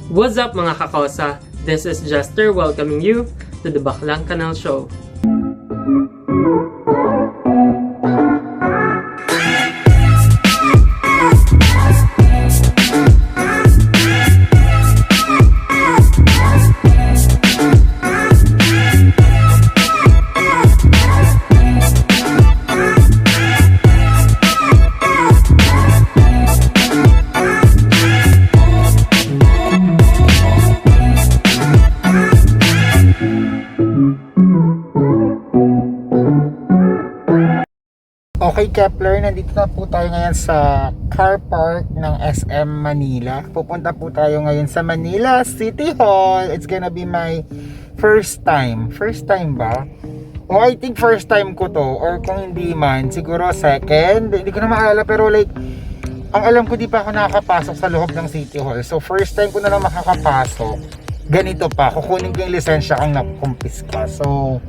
What's up mga kakosa? This is Jester welcoming you to the Baklang Canal Show. Okay Kepler, nandito na po tayo ngayon sa car park ng SM Manila. Pupunta po tayo ngayon sa Manila City Hall. It's gonna be my first time. First time ba? Oh, I think first time ko to. Or kung hindi man, siguro second. Hindi ko na maalala, pero like, ang alam ko di pa ako nakakapasok sa loob ng City Hall. So first time ko na lang makakapasok. Ganito pa, kukunin ko yung lisensya kung nakumpis ka. So,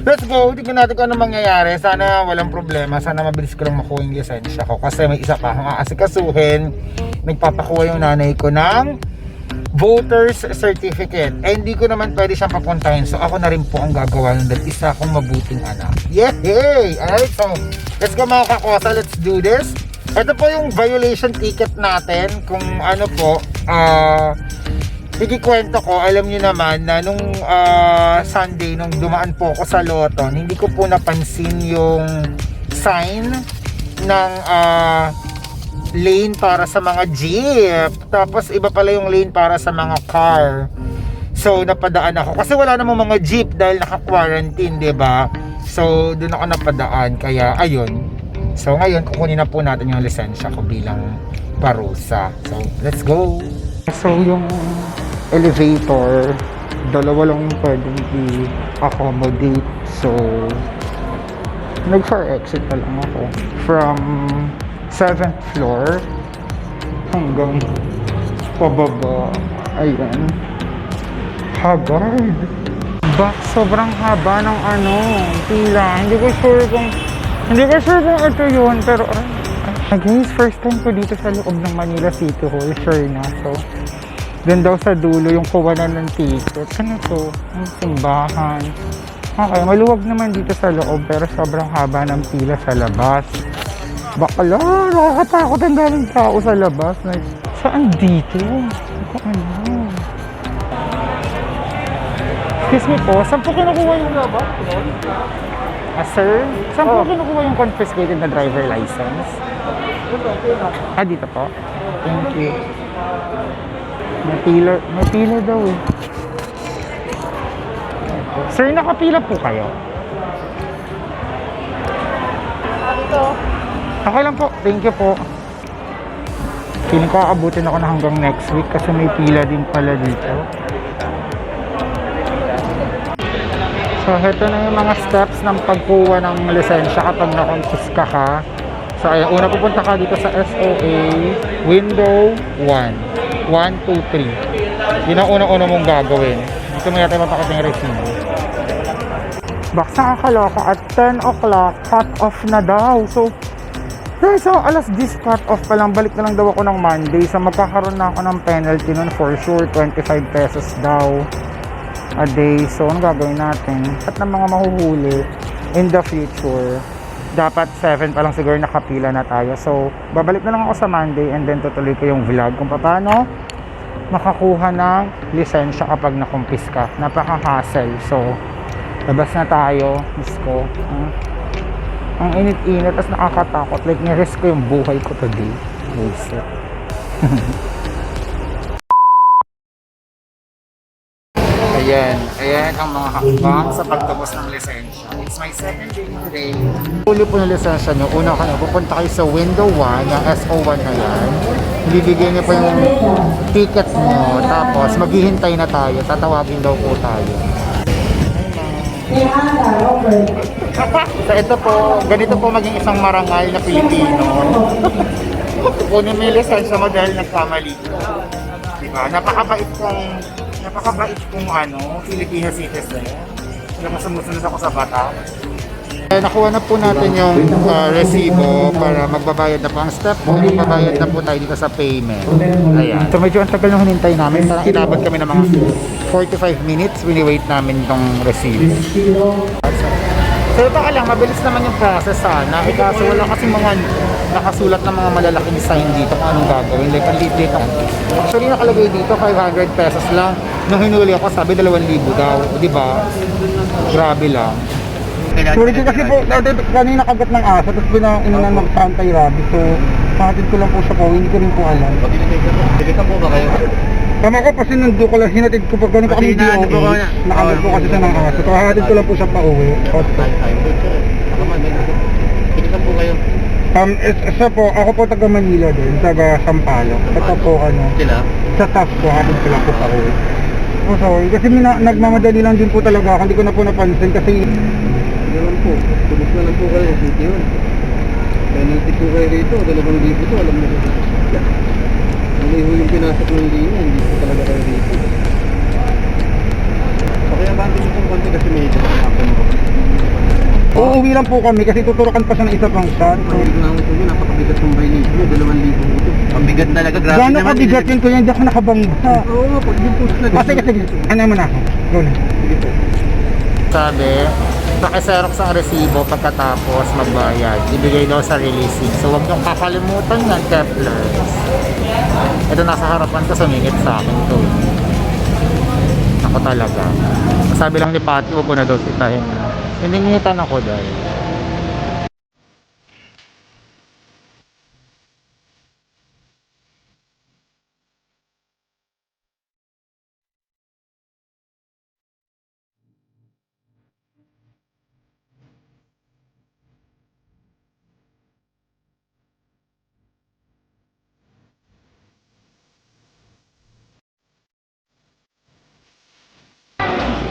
let's go. Tignan natin kung ano mangyayari. Sana walang problema. Sana mabilis ko lang makuha yung lisensya ko. Kasi may isa pa akong aasikasuhin. Nagpapakuha yung nanay ko ng voter's certificate. Eh, hindi ko naman pwede siyang papuntahin. So, ako na rin po ang gagawa nun. Dahil isa akong mabuting anak. Yay! Alright, so, let's go mga kakosa. Let's do this. Ito po yung violation ticket natin. Kung ano po, ikikwento ko, alam nyo naman na nung Sunday, nung dumaan po ako sa Loton, hindi ko po napansin yung sign ng lane para sa mga jeep. Tapos iba pala yung lane para sa mga car. So napadaan ako kasi wala namang mga jeep dahil naka-quarantine, 'di ba? So doon ako napadaan, kaya ayun. So ngayon kukunin na po natin yung lisensya ko bilang parusa. So let's go. So yung elevator, dalawa lang yung pwedeng i-accommodate. So, nag-fire exit pa lang ako. From 7th floor hanggang pababa. Ayan. Haggard. Sobrang haba ng pila. Hindi ko sure kung ito yun. Pero, guys, first time ko dito sa loob ng Manila City Hall. Sure na. So, doon daw sa dulo yung kuwanan ng ticket. Ano to? Ang simbahan. Okay, maluwag naman dito sa loob pero sobrang haba ng pila sa labas. Bakala, nakakatakot ang daming tao sa labas. Like, saan dito? Ano? Excuse me po, saan po kinukuha yung labas? Sir? Saan po kinukuha yung confiscated na driver license? Dito po. Thank you. May pila daw eh. Sir, nakapila po kayo? Dito. Okay lang po, thank you po. Feeling ko aabutin ako na hanggang next week kasi may pila din pala dito. So, heto na yung mga steps ng pagkuha ng lisensya kapag nakonfiska ka. So, ayan, una pupunta ka dito sa SOA, window 1. 1, 2, 3. Yun ang unang-una mong gagawin. Dito mo yata mapakita yung resibo. Baksa kakaloka at 10 o'clock, cut off na daw. So alas 10 cut off pa lang. Balik na lang daw ako ng Monday. So magkakaroon na ako ng penalty nun for sure. 25 pesos daw a day. So ano gagawin natin? At ng mga mahuhuli in the future, dapat 7 pa lang siguro nakapila na tayo. So, babalik na lang ako sa Monday and then tutuloy ko yung vlog kung paano makakuha ng lisensya kapag nakumpis ka. Napaka-hassle. So, labas na tayo. Miss ko. Ang init-init at nakakatakot. Like, nirisk ko yung buhay ko today. Bullshit. Ayan ang mga hakbang sa pagtapos ng lisensya. It's my second day today. Huli po ng lisensya nyo. Una pupunta kayo sa window 1, yung SO1 na yan. Bibigyan niyo po yung ticket mo. Tapos maghihintay na tayo. Tatawagin daw po tayo. So ito po, ganito po maging isang marangal na Pilipino. Kunin mo yung lisensya mo dahil nagkamali. Diba? Napakabait kong Filipino citizen. Alam mo, sumusunod ako sa bata. Nakuha na po natin yung resibo para magbabayad na po ang step. Magbabayad na po tayo dito sa payment. Ayan. So medyo ang tagal na hinintay namin. Parang inabot kami ng mga 45 minutes. Wini-wait namin itong resibo. So ito lang, mabilis naman yung process sana. Kaso wala kasi mga nakasulat na mga malalaking sign dito kung anong gagawin. Like, ang liit dito. Actually, nakalagay dito, 500 pesos lang. Nung hinuli ako, sabi 2,000 daw. Di ba? Grabe lang. Sorry kasi po, kanina kagat ng aso, tapos inunan ng anti-rabies. So, pakatid ko lang po siya po, hindi ko rin po alam. Tigitan po ba kayo? Tama ko kasi nandun ko lang, hinatid ko po, ganun po kami DOA. Nakagat po kasi siya ng aso. So, hahatid ko lang po siya pa uwi. Tigitan po kayo. Isa po, ako po taga Manila din, taga Sampaloc. Ito po Sila? sa task ko, hatid ko lang po pa uwi. Oh, sorry, kasi nagmamadali lang din po talaga ako, hindi ko na po napansin kasi Naman po, tubos na lang po kayo, city yun. Kaya nagtik po kayo rito, 2,000 to, alam mo ko. Ano yung pinasok ng linya, hindi po talaga kayo rito. Okay, abante mo pong konti kasi medyo nakakapon mo. uuwi lang po kami kasi tuturukan pa siya ng isa pang star. So, Hindi ko na ako yun, napakabigat ng baylito nyo, 2,000 ito. Ang bigat talaga, grabe gano'n naman. kabigat yun ko yan, hindi ako nakabangsa. Oo nga po, yung push na Sige, ano mo na ako. Go na. Sige po. Sabi, pakiserok sa resibo pagkatapos magbayad. Ibigay daw sa releasing. So huwag niyong kakalimutan yan, Keplers. Ito nasa harapan ko, sumingit sa akin to. Ako talaga. Sabi lang ni Patty, huwag ko na daw sitahin. Hiningitan ako dahil.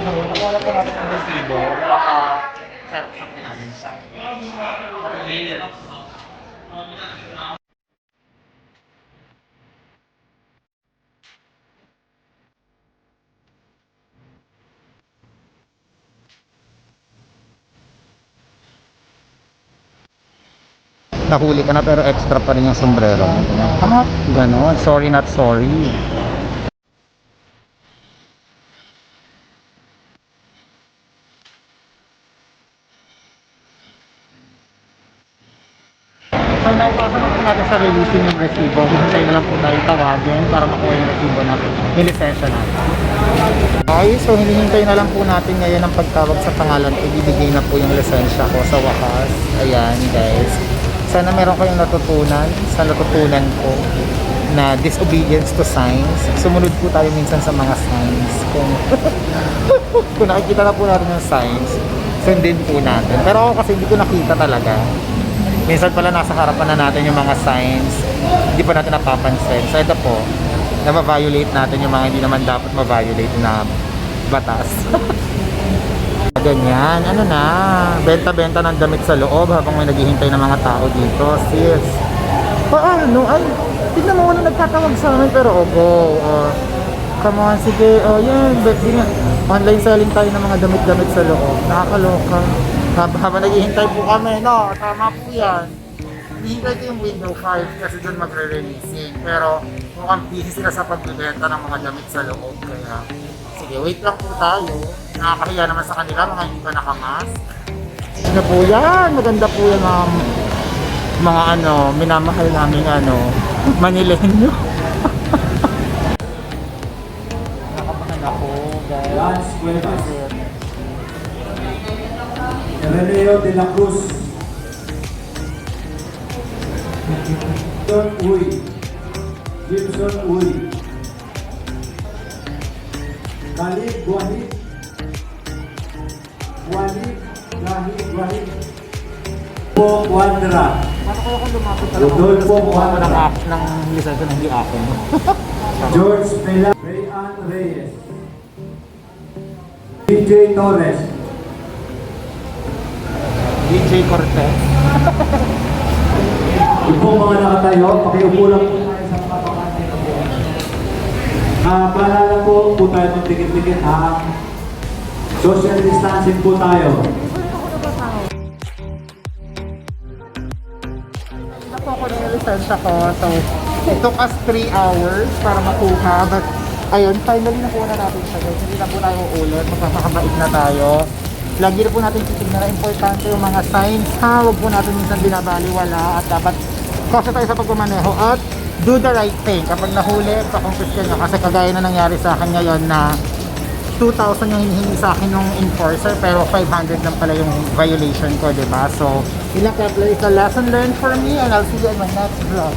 Nakuha po natin ang resibo. Nahuli ka na pero extra pa rin yung sombrero. Ah, ganon. Sorry not sorry. So, naipasa na po natin sa releasing yung resibo. Hintay na lang po tayo tawagin para makuha yung resibo natin. Yung lisensya natin. Okay, so hinihintay na lang po natin ngayon ang pagtawag sa pangalan. Ibibigay na po yung lisensya ko sa wakas. Ayan, guys. Sana meron kayong natutunan sa natutunan ko na disobedience to signs. Sumunod po tayo minsan sa mga signs. Kung nakikita na po natin yung signs, sundin po natin. Pero ako kasi hindi ko nakita talaga. Minsan pala nasa harapan na natin yung mga signs, hindi pa natin napapansin. So ito po, na-violate natin yung mga hindi naman dapat ma-violate na batas. Ganyan, ano na, benta-benta ng damit sa loob habang may naghihintay ng mga tao dito, sis. Paano? Ay, tignan mo na nagtatawag sa amin, pero go. Come on, sige, yan, online selling tayo ng mga damit-damit sa loob. Nakakaloka. Habang naghihintay po kami, no, tama po yan. Hinihintay ko yung window 5 kasi doon magre-releasing. Pero mukhang busy sila sa pagbibenta ng mga damit sa loob. Kaya, sige, wait lang po tayo. Nakakahiya naman sa kanila, mga hindi pa nakamask. Ano po yan? Maganda po yan, mga minamahal namin Manileño. Nakamahan ako, guys. Reneo de la Cruz, Gibson Uy, Khalid Wahid, Po Wandra, Rodolfo Wandra, ng lisensya na hindi akin. George Pela, Rayan Reyes, DJ Torres, DJ Cortez. Yung po mga nakatayo, pakiupo lang po tayo sa papakante na po. Paalala po tayo magdikit-dikit ha. Social distancing po tayo. lisensya ko. So, it took us 3 hours para makuha. But, ayun, finally nakuha na natin siya guys. Hindi na po tayo ulit. Magkakabait na tayo. Lagi na po natin titignan na importante yung mga signs ha. Huwag po natin minsan binabaliwala at dapat kasi tayo sa pagmamaneho at do the right thing. Kapag nahuli, pakumpis nyo. Kasi kagaya na nangyari sa akin ngayon na 2,000 yung hinihingi sa akin ng enforcer pero 500 lang pala yung violation ko, diba? So, ilang Kepler is a lesson learned for me and I'll see you in my next vlog.